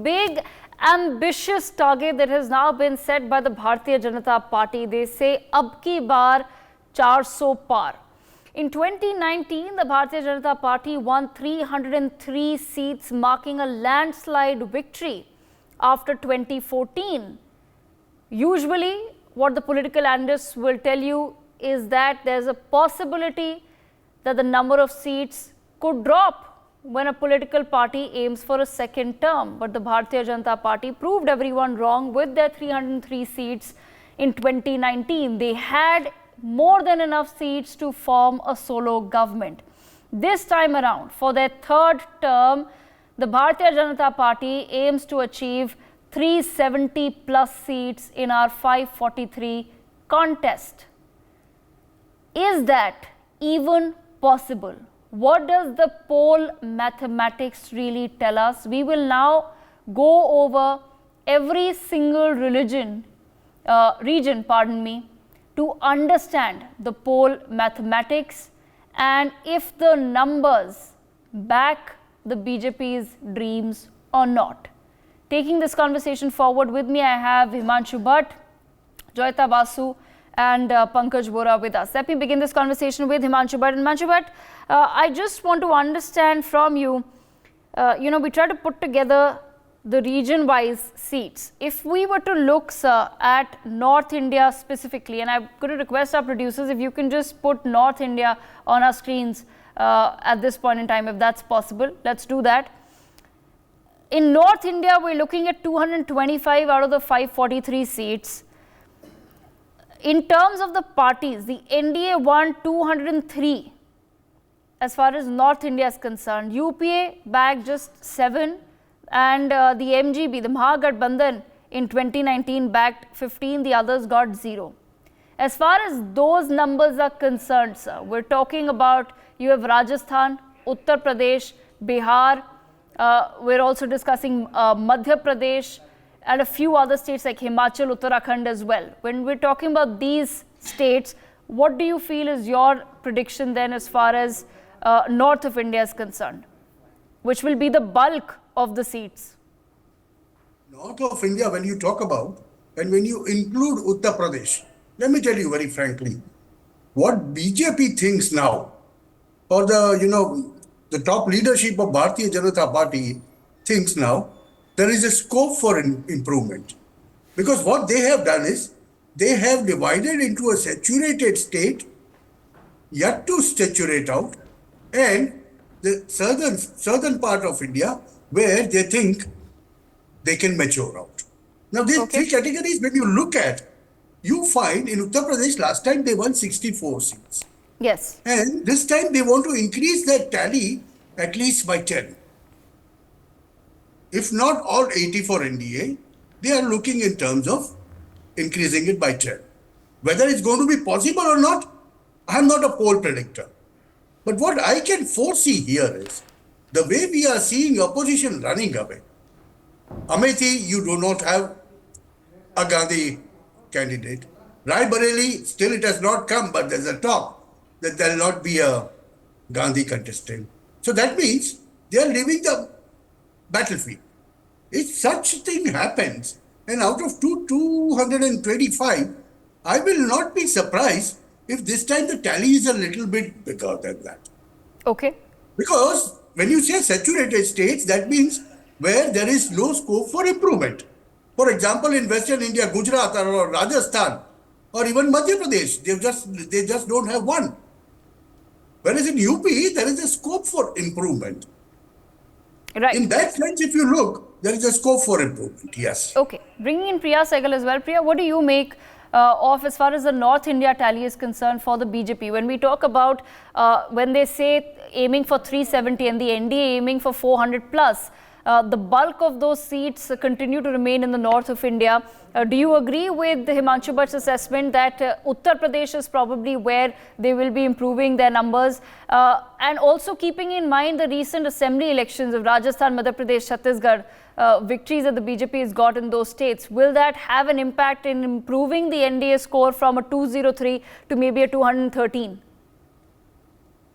big ambitious target that has now been set by the Bharatiya Janata Party. They say, ab ki baar 400 paar. In 2019, the Bharatiya Janata Party won 303 seats, marking a landslide victory after 2014. Usually, what the political analysts will tell you is that there's a possibility that the number of seats could drop when a political party aims for a second term. But the Bharatiya Janata Party proved everyone wrong with their 303 seats in 2019. They had more than enough seats to form a solo government. This time around, for their third term, the Bharatiya Janata Party aims to achieve 370 plus seats in our 543 contest. Is that even possible? What does the poll mathematics really tell us? We will now go over every single region, to understand the poll mathematics and if the numbers back the BJP's dreams or not. Taking this conversation forward with me, I have Himanshu Bhatt, Joyita Basu and Pankaj Bora with us. Let me begin this conversation with Himanshu Bhatt. Himanshu Bhatt, I just want to understand from you, we try to put together the region-wise seats. If we were to look, sir, at North India specifically, and I'm going to request our producers if you can just put North India on our screens at this point in time, if that's possible. Let's do that. In North India, we're looking at 225 out of the 543 seats. In terms of the parties, the NDA won 203 as far as North India is concerned. UPA bagged just 7 and the MGB, the Mahagathbandhan in 2019 bagged 15, the others got 0. As far as those numbers are concerned, sir, we're talking about you have Rajasthan, Uttar Pradesh, Bihar, we're also discussing Madhya Pradesh and a few other states like Himachal, Uttarakhand as well. When we're talking about these states, what do you feel is your prediction then as far as north of India is concerned, which will be the bulk of the seats? North of India, when you talk about and when you include Uttar Pradesh, let me tell you very frankly, what BJP thinks now, or the top leadership of Bharatiya Janata Party thinks now, there is a scope for improvement. Because what they have done is, they have divided into a saturated state, yet to saturate out, and the southern part of India, where they think they can mature out. Now, these three categories, when you look at, you find in Uttar Pradesh, last time they won 64 seats. Yes. And this time they want to increase that tally at least by 10. If not all 80 for NDA, they are looking in terms of increasing it by 10. Whether it's going to be possible or not, I'm not a poll predictor. But what I can foresee here is, the way we are seeing opposition running away. Amethi, you do not have a Gandhi candidate. Rai Bareli, still it has not come, but there's a talk that there will not be a Gandhi contestant. So that means they are leaving the battlefield. If such thing happens, and out of 225, I will not be surprised if this time the tally is a little bit bigger than that. Okay. Because when you say saturated states, that means where there is no scope for improvement. For example, in Western India, Gujarat or Rajasthan, or even Madhya Pradesh, they just don't have one. Whereas in UP, there is a scope for improvement. Right. In that sense, if you look, there is a scope for improvement, yes. Okay. Bringing in Priya Sehgal as well. Priya, what do you make of as far as the North India tally is concerned for the BJP? When we talk about, when they say aiming for 370 and the NDA aiming for 400 plus, the bulk of those seats continue to remain in the north of India. Do you agree with Himanshu Bhatt's assessment that Uttar Pradesh is probably where they will be improving their numbers? And also keeping in mind the recent assembly elections of Rajasthan, Madhya Pradesh, Chhattisgarh, victories that the BJP has got in those states, will that have an impact in improving the NDA score from a 203 to maybe a 213?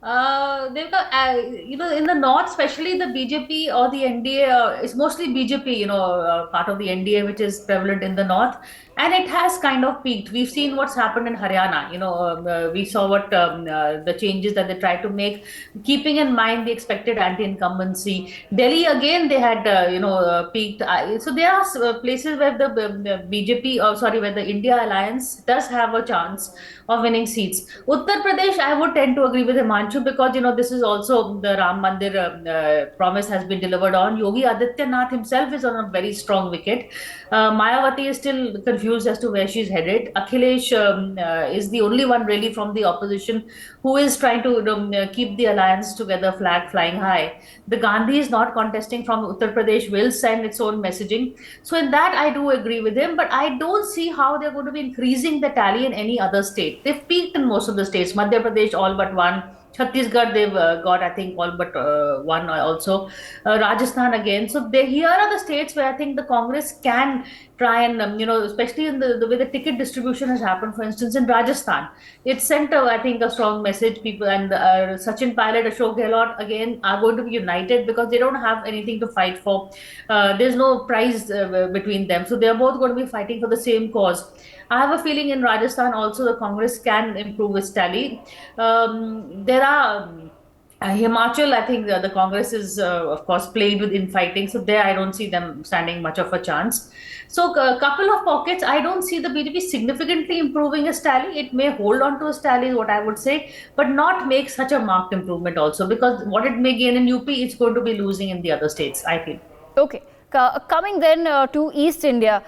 They've got, in the north, especially the BJP or the NDA, it's mostly BJP, part of the NDA, which is prevalent in the north. And it has kind of peaked. We've seen what's happened in Haryana. We saw what the changes that they tried to make, keeping in mind the expected anti-incumbency. Delhi, again, they had, peaked. So there are places where the BJP, where the India alliance does have a chance of winning seats. Uttar Pradesh, I would tend to agree with Himanshu because this is also the Ram Mandir promise has been delivered on. Yogi Adityanath himself is on a very strong wicket. Mayawati is still confused as to where she's headed. Akhilesh is the only one really from the opposition who is trying to keep the alliance together, flag flying high. The Gandhi is not contesting from Uttar Pradesh, will send its own messaging. So in that, I do agree with him, but I don't see how they're going to be increasing the tally in any other state. They've peaked in most of the states. Madhya Pradesh, all but one. Chhattisgarh, they've got, I think, all but one also. Rajasthan again. So here are the states where I think the Congress can try and, especially in the way the ticket distribution has happened, for instance, in Rajasthan. It sent, I think, a strong message. People and Sachin Pilot, Ashok Gehlot, again, are going to be united because they don't have anything to fight for. There's no prize between them. So they're both going to be fighting for the same cause. I have a feeling in Rajasthan also the Congress can improve its tally. There are Himachal, I think the Congress is, of course, plagued with infighting. So there, I don't see them standing much of a chance. So a couple of pockets, I don't see the BJP significantly improving its tally. It may hold on to its tally, is what I would say, but not make such a marked improvement also, because what it may gain in UP, it's going to be losing in the other states, I feel. Okay. Coming then to East India,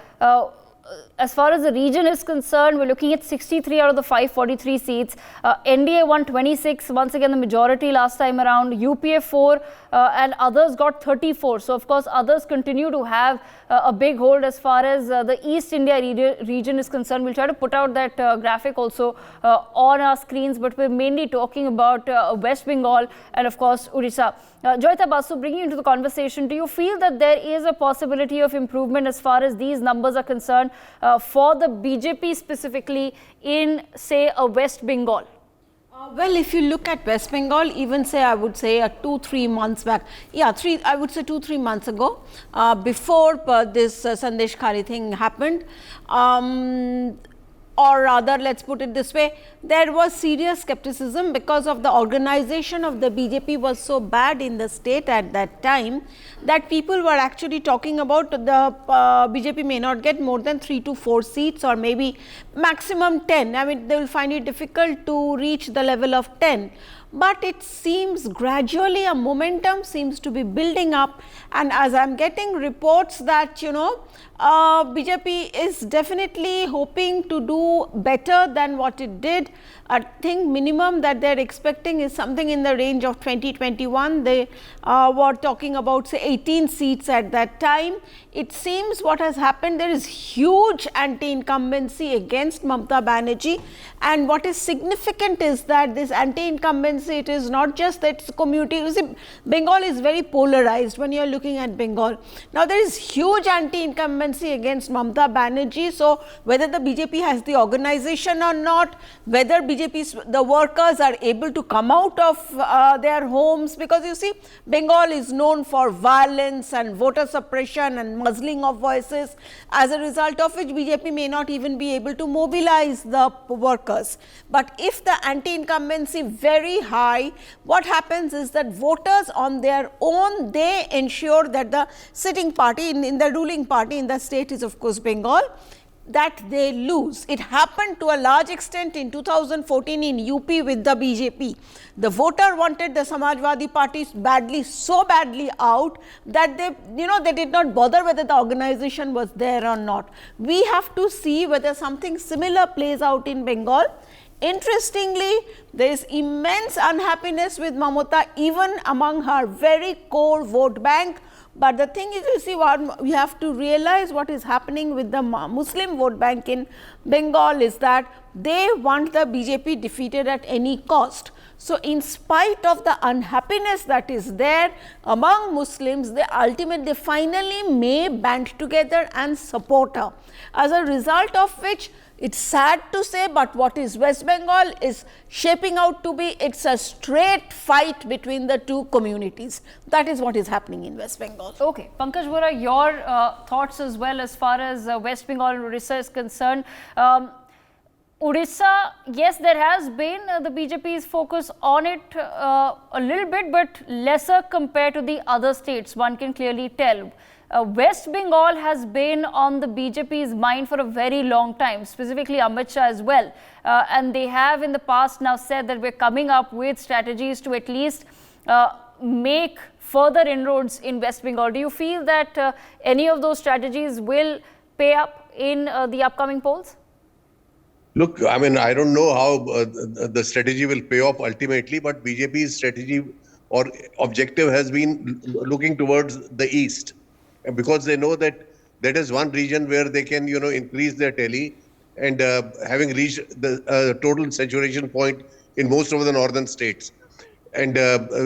as far as the region is concerned, we're looking at 63 out of the 543 seats. NDA won 26, once again the majority last time around. UPA 4 and others got 34. So, of course, others continue to have a big hold as far as the East India region is concerned. We'll try to put out that graphic also on our screens, but we're mainly talking about West Bengal and, of course, Odisha. Joyita Basu, bringing you into the conversation, do you feel that there is a possibility of improvement as far as these numbers are concerned for the BJP specifically in, say, a West Bengal? Well, if you look at West Bengal, even say, I would say 2-3 months back, I would say 2-3 months ago, before this Sandesh Khari thing happened, or rather, let's put it this way, there was serious skepticism because of the organization of the BJP was so bad in the state at that time that people were actually talking about the BJP may not get more than 3 to 4 seats or maybe maximum 10. I mean, they will find it difficult to reach the level of 10. But it seems gradually a momentum seems to be building up, and as I am getting reports that BJP is definitely hoping to do better than what it did. I think minimum that they are expecting is something in the range of 2021. They were talking about say 18 seats at that time. It seems what has happened, there is huge anti-incumbency against Mamata Banerjee, and what is significant is that this anti-incumbency, it is not just that community, you see, Bengal is very polarized when you are looking at Bengal. Now there is huge anti-incumbency against Mamata Banerjee, so whether the BJP has the organization or not, whether the workers are able to come out of their homes, because you see Bengal is known for violence and voter suppression and muzzling of voices, as a result of which BJP may not even be able to mobilize the workers. But if the anti-incumbency very high, what happens is that voters on their own, they ensure that the sitting party in the ruling party in the state is of course Bengal, that they lose. It happened to a large extent in 2014 in UP with the BJP. The voter wanted the Samajwadi Party badly, so badly out that they did not bother whether the organization was there or not. We have to see whether something similar plays out in Bengal. Interestingly, there is immense unhappiness with Mamata even among her very core vote bank. But the thing is, you see, what we have to realize what is happening with the Muslim vote bank in Bengal is that they want the BJP defeated at any cost. So, in spite of the unhappiness that is there among Muslims, they ultimately finally may band together and support her. As a result of which, it's sad to say, but what is West Bengal is shaping out to be, it's a straight fight between the two communities. That is what is happening in West Bengal. Okay, Pankaj Vora, your thoughts as well as far as West Bengal and Odisha is concerned. Odisha, yes, there has been the BJP's focus on it a little bit, but lesser compared to the other states, one can clearly tell. West Bengal has been on the BJP's mind for a very long time, specifically Amit Shah as well. And they have in the past now said that we're coming up with strategies to at least make further inroads in West Bengal. Do you feel that any of those strategies will pay up in the upcoming polls? Look, I mean, I don't know how the strategy will pay off ultimately, but BJP's strategy or objective has been looking towards the east, because they know that that is one region where they can, increase their tally, and having reached the total saturation point in most of the northern states, and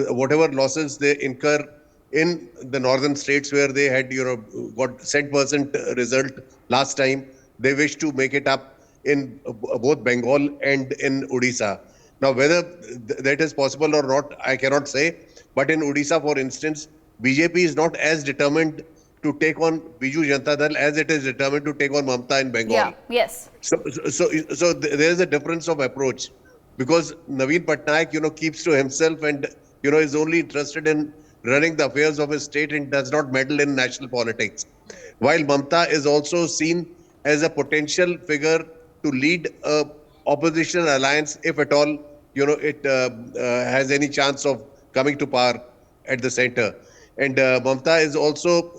whatever losses they incur in the northern states where they had, got 7% result last time, they wish to make it up in both Bengal and in Odisha. Now, whether that is possible or not, I cannot say. But in Odisha, for instance, BJP is not as determined to take on Biju Janata Dal as it is determined to take on Mamta in Bengal. Yeah, yes. So there is a difference of approach, because Naveen Patnaik, keeps to himself and, is only interested in running the affairs of his state and does not meddle in national politics. While Mamta is also seen as a potential figure to lead a opposition alliance, if at all, it has any chance of coming to power at the center. And Mamta is also,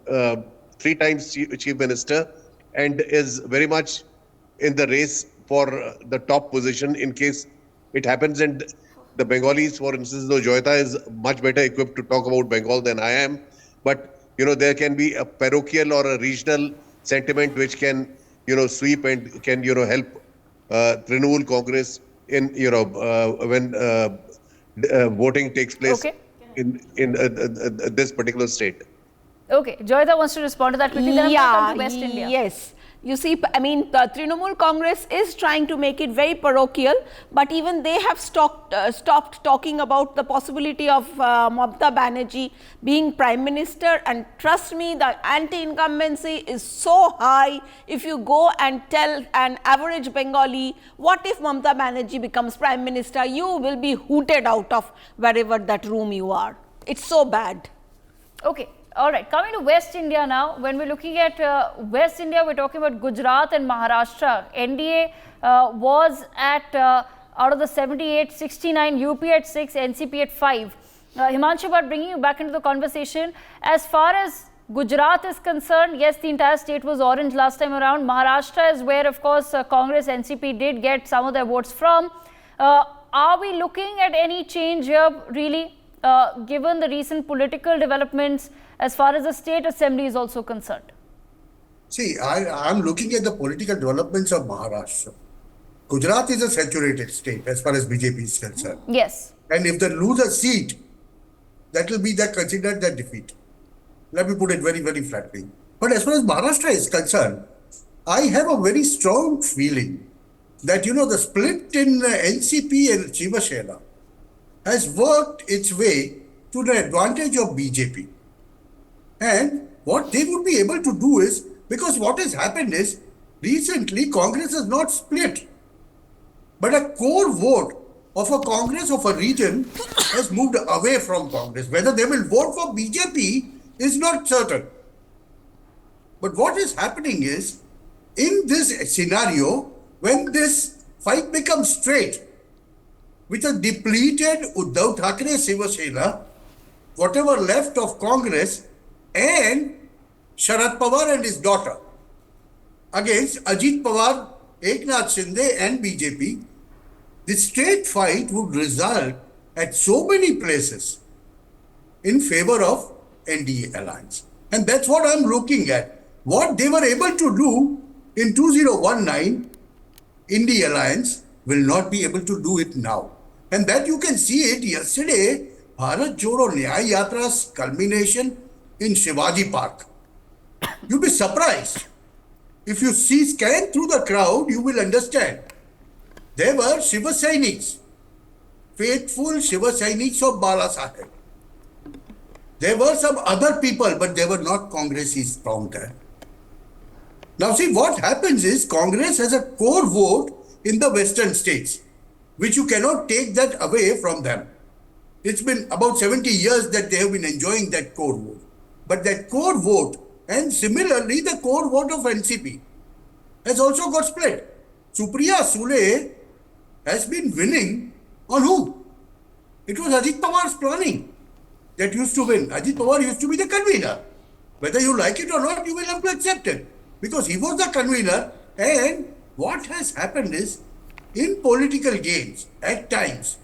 a 3 times chief minister, and is very much in the race for the top position in case it happens. And the Bengalis, for instance, though Joyita is much better equipped to talk about Bengal than I am, but there can be a parochial or a regional sentiment which can, sweep and can, help Trinamool Congress in, when voting takes place in this particular state. Okay, Joyita wants to respond to that quickly. Then I'm going to come to West India. Yes. You see, I mean, the Trinamool Congress is trying to make it very parochial, but even they have stopped talking about the possibility of Mamata Banerjee being Prime Minister. And trust me, the anti-incumbency is so high. If you go and tell an average Bengali, what if Mamata Banerjee becomes Prime Minister, you will be hooted out of wherever that room you are. It's so bad. Okay. All right, coming to West India now. When we're looking at West India, we're talking about Gujarat and Maharashtra. NDA was at, out of the 78, 69, UP at 6, NCP at 5. Himanshu, but bringing you back into the conversation, as far as Gujarat is concerned, yes, the entire state was orange last time around. Maharashtra is where, of course, Congress, NCP did get some of their votes from. Are we looking at any change here, really, given the recent political developments as far as the state assembly is also concerned? See, I'm looking at the political developments of Maharashtra. Gujarat is a saturated state as far as BJP is concerned. Yes. And if they lose a seat, that will be considered their defeat. Let me put it very, very flatly. But as far as Maharashtra is concerned, I have a very strong feeling that, the split in NCP and Shiva Sena has worked its way to the advantage of BJP. And what they would be able to do is, because what has happened is, recently Congress has not split, but a core vote of a Congress of a region has moved away from Congress. Whether they will vote for BJP is not certain. But what is happening is, in this scenario, when this fight becomes straight, with a depleted Uddhav Thackeray Shiva Sena, whatever left of Congress, and Sharad Pawar and his daughter against Ajit Pawar, Eknath Shinde and BJP, the straight fight would result at so many places in favor of NDA alliance. And that's what I'm looking at. What they were able to do in 2019 in the alliance will not be able to do it now. And that you can see it yesterday, Bharat Jodo Nyay Yatra's culmination in Shivaji Park. You'll be surprised. If you scan through the crowd, you will understand. There were Shiva Sainiks, faithful Shiva Sainiks of Bala Sahib. There were some other people, but they were not Congressis from there. Now see, what happens is Congress has a core vote in the western states, which you cannot take that away from them. It's been about 70 years that they have been enjoying that core vote. But that core vote, and similarly the core vote of NCP, has also got split. Supriya Sule has been winning on whom? It was Ajit Pawar's planning that used to win. Ajit Pawar used to be the convener. Whether you like it or not, you will have to accept it. Because he was the convener, and what has happened is, in political games, at times,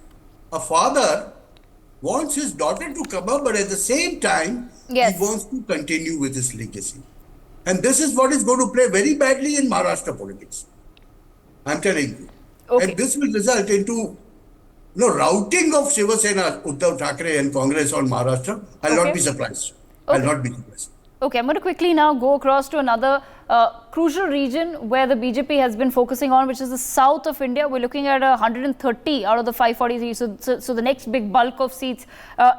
a father wants his daughter to come up, but at the same time, Yes. he wants to continue with his legacy. And this is what is going to play very badly in Maharashtra politics. I'm telling you. Okay. And this will result into routing of Shiva Sena, Uddhav Thackeray and Congress on Maharashtra. I'll Okay. not be surprised. Okay. I'll not be surprised. Okay, I'm going to quickly now go across to another crucial region where the BJP has been focusing on, which is the south of India. We're looking at 130 out of the 540 seats. So the next big bulk of seats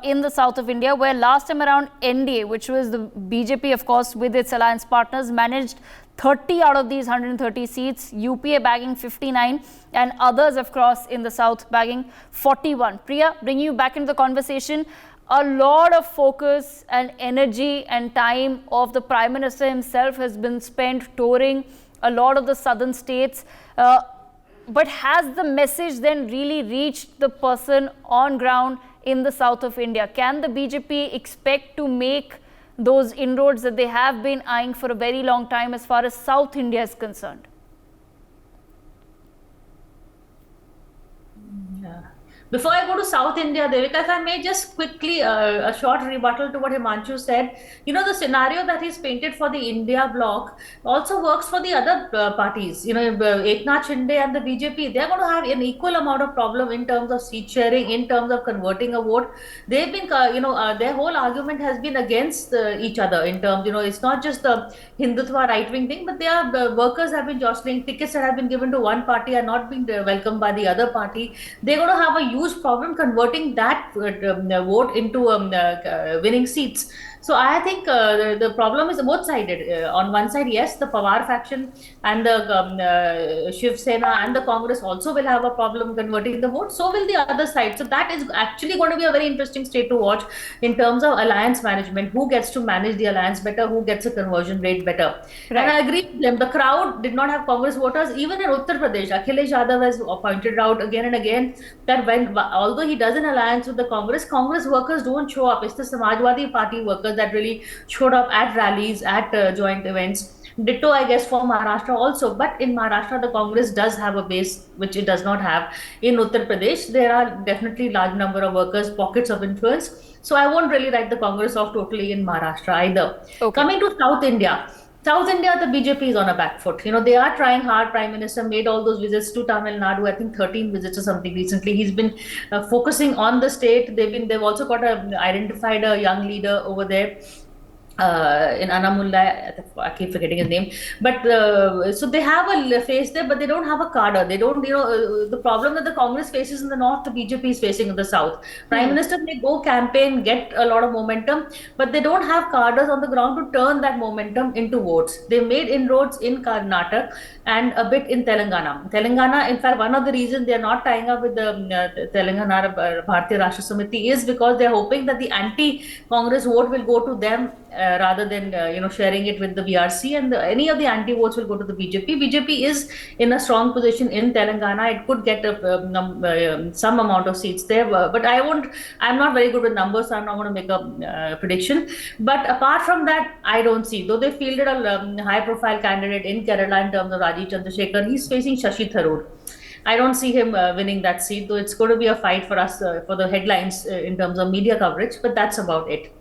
in the south of India, where last time around NDA, which was the BJP, of course, with its alliance partners, managed 30 out of these 130 seats, UPA bagging 59 and others, of course, in the south bagging 41. Priya, bringing you back into the conversation, a lot of focus and energy and time of the Prime Minister himself has been spent touring a lot of the southern states. But has the message then really reached the person on ground in the south of India? Can the BJP expect to make those inroads that they have been eyeing for a very long time as far as South India is concerned? Before I go to South India, Devika, if I may just quickly a short rebuttal to what Himanshu said. The scenario that he's painted for the India bloc also works for the other parties. Eknath Shinde and the BJP, they're going to have an equal amount of problem in terms of seat sharing, in terms of converting a vote. They've been, their whole argument has been against each other in terms, it's not just the Hindutva right-wing thing, but their workers have been jostling. Tickets that have been given to one party are not being welcomed by the other party. They're going to have a huge problem converting that vote into winning seats. So I think the problem is both-sided. On one side, yes, the Pawar faction and the Shiv Sena and the Congress also will have a problem converting the vote. So will the other side. So that is actually going to be a very interesting state to watch in terms of alliance management. Who gets to manage the alliance better? Who gets a conversion rate better? Right. And I agree with them. The crowd did not have Congress voters. Even in Uttar Pradesh, Akhilesh Yadav has pointed out again and again that although he does an alliance with the Congress workers don't show up. It's the Samajwadi Party workers that really showed up at rallies, at joint events. Ditto, I guess, for Maharashtra also. But in Maharashtra, the Congress does have a base, which it does not have. In Uttar Pradesh, there are definitely large number of workers, pockets of influence. So I won't really write the Congress off totally in Maharashtra either. Okay. Coming to South India, the BJP is on a back foot. They are trying hard. Prime Minister made all those visits to Tamil Nadu, I think 13 visits or something recently. He's been focusing on the state. They've also got identified a young leader over there. In Anamulla, I keep forgetting his name, but so they have a face there, but they don't have a cadre. They don't, the problem that the Congress faces in the north, the BJP is facing in the south. Prime Minister may go campaign, get a lot of momentum, but they don't have cadres on the ground to turn that momentum into votes. They made inroads in Karnataka and a bit in Telangana. In fact, one of the reasons they are not tying up with the Telangana Bharatiya Janata Samiti is because they are hoping that the anti-Congress vote will go to them rather than sharing it with the BRC, and any of the anti votes will go to the BJP. BJP is in a strong position in Telangana. It could get some amount of seats there, but I'm not very good with numbers, so I'm not going to make a prediction. But apart from that, I don't see. Though they fielded a high-profile candidate in Kerala in terms of Rajiv Chandrasekhar, he's facing Shashi Tharoor. I don't see him winning that seat, though it's going to be a fight for us for the headlines in terms of media coverage, but that's about it.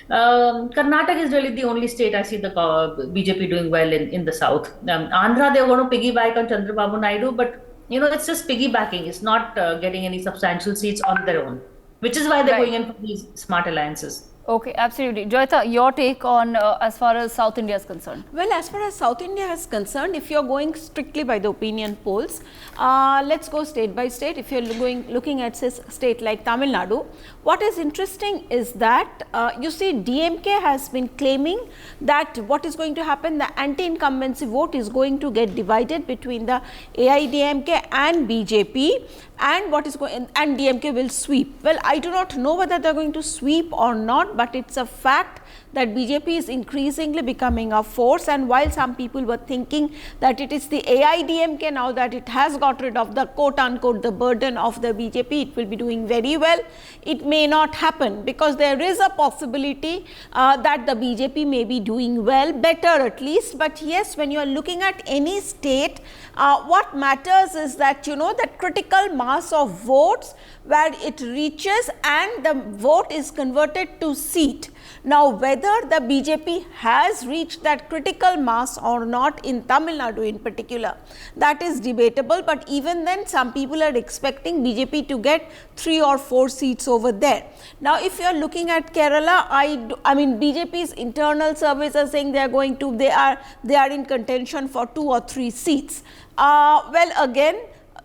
Karnataka is really the only state I see the BJP doing well in the south. Andhra, they're going to piggyback on Chandrababu Naidu, but it's just piggybacking. It's not getting any substantial seats on their own, which is why they're Right. going in for these smart alliances. Okay, absolutely. Joyita, your take on as far as South India is concerned? Well, as far as South India is concerned, if you are going strictly by the opinion polls, let's go state by state. If you are looking at say, state like Tamil Nadu, what is interesting is that you see DMK has been claiming that what is going to happen, the anti-incumbency vote is going to get divided between the AIDMK and BJP, and what is going, and DMK will sweep. Well, I do not know whether they are going to sweep or not, but it's a fact that BJP is increasingly becoming a force, and while some people were thinking that it is the AIDMK now that it has got rid of the quote unquote the burden of the BJP, it will be doing very well. It may not happen, because there is a possibility that the BJP may be doing well, better at least. But yes, when you are looking at any state, what matters is that that critical mass of votes where it reaches and the vote is converted to seat. Now, whether the BJP has reached that critical mass or not in Tamil Nadu in particular, that is debatable, but even then some people are expecting BJP to get 3 or 4 seats over there. Now, if you are looking at Kerala, I mean BJP's internal surveys are saying they are in contention for 2 or 3 seats. Well, again,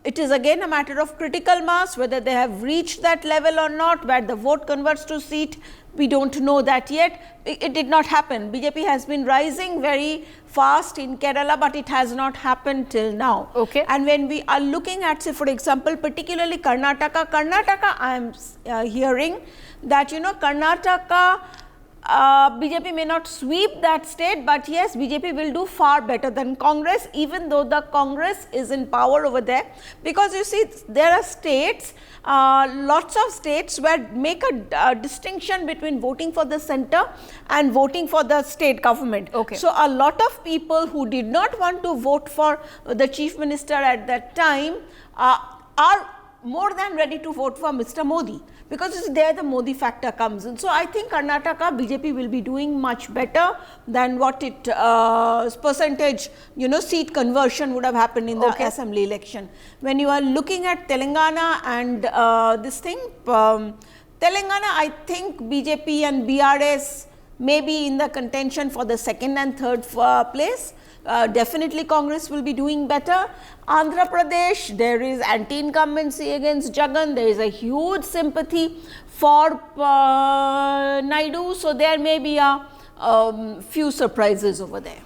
it is again a matter of critical mass, whether they have reached that level or not, where the vote converts to seat. We don't know that yet. It did not happen. BJP has been rising very fast in Kerala, but it has not happened till now. Okay. And when we are looking at, say, for example, particularly Karnataka, I am hearing that, Karnataka, BJP may not sweep that state, but yes, BJP will do far better than Congress, even though the Congress is in power over there. Because you see, there are states, lots of states where make a distinction between voting for the center and voting for the state government. Okay. So, a lot of people who did not want to vote for the chief minister at that time are more than ready to vote for Mr. Modi, because it's there the Modi factor comes in. So, I think Karnataka BJP will be doing much better than what it percentage seat conversion would have happened in the assembly election. When you are looking at Telangana and this thing, Telangana, I think BJP and BRS may be in the contention for the second and third place. Definitely Congress will be doing better. Andhra Pradesh, there is anti-incumbency against Jagan, there is a huge sympathy for Naidu, so there may be a few surprises over there.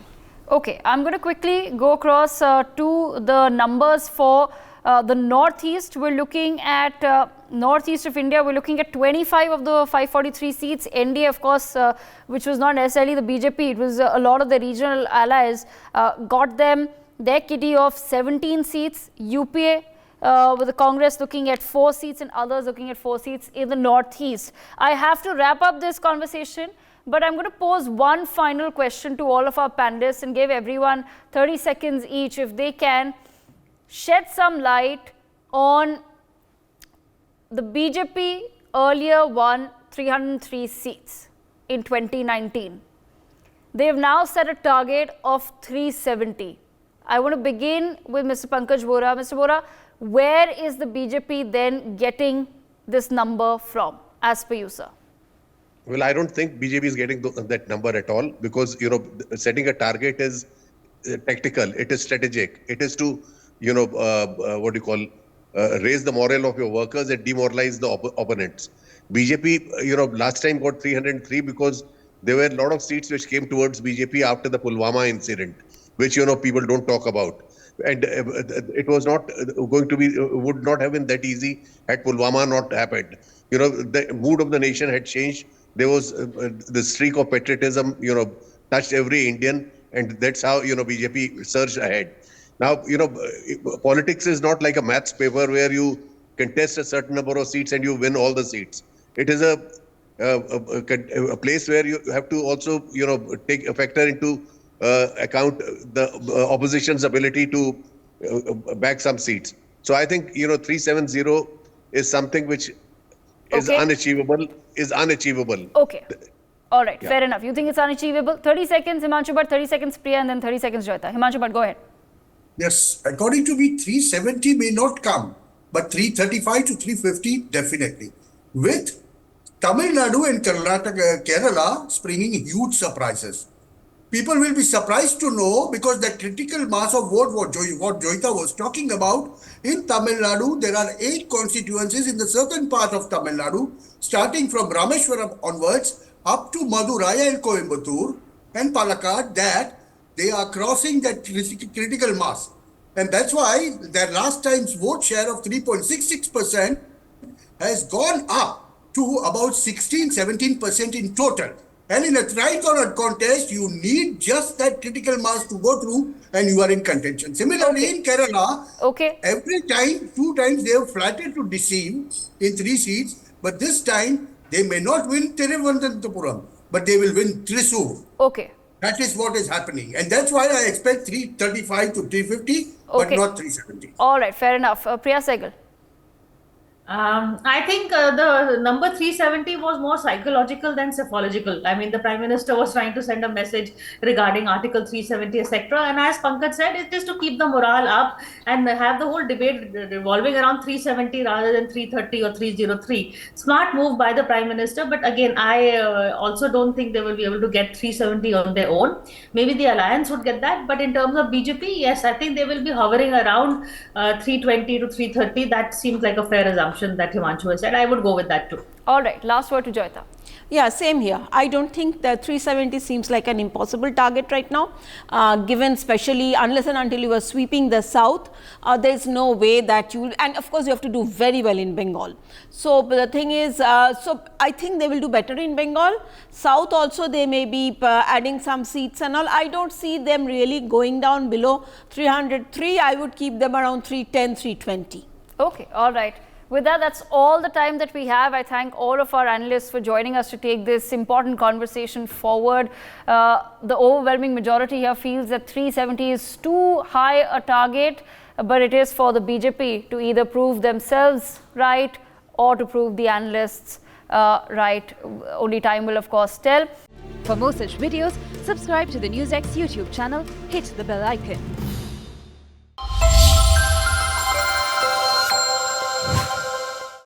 Okay, I'm going to quickly go across to the numbers for the northeast. We're looking at northeast of India, we're looking at 25 of the 543 seats. NDA, of course, which was not necessarily the BJP, it was a lot of the regional allies, got them their kitty of 17 seats. UPA with the Congress looking at 4 seats and others looking at 4 seats in the northeast. I have to wrap up this conversation, but I'm going to pose one final question to all of our panelists and give everyone 30 seconds each, if they can shed some light on the BJP earlier won 303 seats in 2019. They have now set a target of 370. I want to begin with Mr. Pankaj Bora. Mr. Bora, where is the BJP then getting this number from, as per you, sir? Well, I don't think BJP is getting that number at all, because, setting a target is tactical, it is strategic. It is to, raise the morale of your workers and demoralize the opponents. BJP, last time got 303 because there were a lot of seats which came towards BJP after the Pulwama incident, which, people don't talk about. And it was not going to be, would not have been that easy had Pulwama not happened. The mood of the nation had changed. There was the streak of patriotism, touched every Indian, and that's how, BJP surged ahead. Now, politics is not like a maths paper where you contest a certain number of seats and you win all the seats. It is a place where you have to also, take a factor into account the opposition's ability to back some seats. So I think, 370 is something which is unachievable, Okay. All right. Yeah. Fair enough. You think it's unachievable? 30 seconds, Himanshu Bhatt, 30 seconds, Priya, and then 30 seconds, Joyita. Himanshu Bhatt, go ahead. Yes, according to me, 370 may not come, but 335 to 350 definitely. With Tamil Nadu and Kerala springing huge surprises. People will be surprised to know because the critical mass of vote, what Joyita was talking about, in Tamil Nadu, there are 8 constituencies in the southern part of Tamil Nadu, starting from Rameshwaram onwards up to Madurai and Coimbatore and Palakkad, that they are crossing that critical mass. And that's why their last time's vote share of 3.66% has gone up to about 16-17% in total. And in a tri-corner contest, you need just that critical mass to go through and you are in contention. Similarly, in Kerala, every time, 2 times they have flattered to deceive in 3 seats, but this time they may not win Thiruvananthapuram, but they will win Thrissur. Okay. That is what is happening. And that's why I expect 335 to 350, but not 370. All right, fair enough. Priya Sehgal. I think the number 370 was more psychological than psephological. I mean, the Prime Minister was trying to send a message regarding Article 370, etc. And as Pankaj said, it is to keep the morale up and have the whole debate revolving around 370 rather than 330 or 303. Smart move by the Prime Minister. But again, I also don't think they will be able to get 370 on their own. Maybe the alliance would get that. But in terms of BJP, yes, I think they will be hovering around 320 to 330. That seems like a fair assumption that Himanshu has said. I would go with that too. All right, last word to Joyita. Yeah, same here. I don't think that 370 seems like an impossible target right now, given especially unless and until you are sweeping the south, there is no way that you will, and of course you have to do very well in Bengal. So the thing is, so I think they will do better in Bengal. South also they may be adding some seats and all. I don't see them really going down below 303. I would keep them around 310, 320. Okay, all right. With that, that's all the time that we have. I thank all of our analysts for joining us to take this important conversation forward. The overwhelming majority here feels that 370 is too high a target, but it is for the BJP to either prove themselves right or to prove the analysts right. Only time will, of course, tell. For more such videos, subscribe to the NewsX YouTube channel, hit the bell icon.